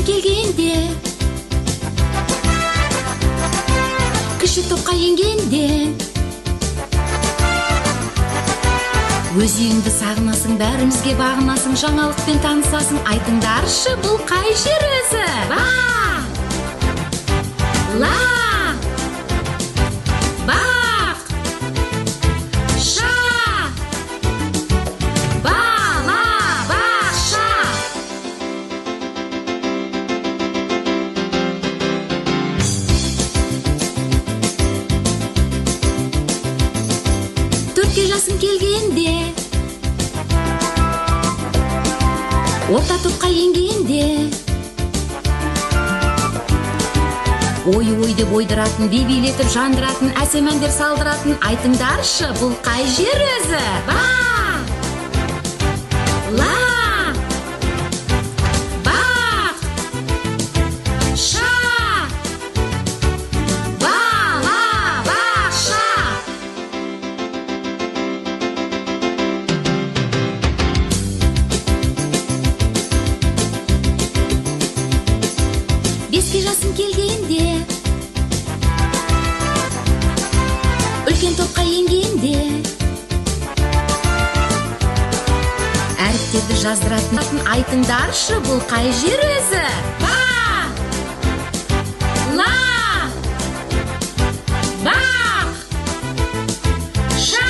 келгенде, кіші топқа енгенде, өз үйіңді сағынасың, бәрімізге бағынасың, жаңалықпен танысасың, айтыңдаршы, бұл қай жер өзі? Ба! Ла! Бақ! Ша! Бала! Бақша! Төртке жасың келгенде, орта топқа енгенде, ой деп ойдыратын, би билетіп жандыратын, әсем әндер салдыратын, айтыңдаршы, бұл қай жер өзі? Ба! Ла! Бақ! Ша! Бала! Бақша! Беске жасың келгенде, үлкен топқа енгенде, әріптерді жаздыратын, айтыңдаршы, бұл қай жер өзі? Ба! Ла! Бақ! Ша!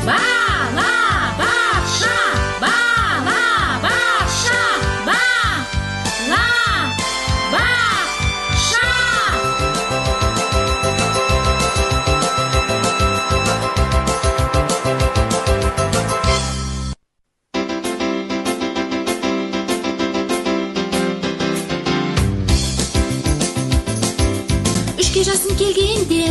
Бала! Бақша! Бала! Бақша! Ба! Ла! Бақша! Үшке жасың келгенде,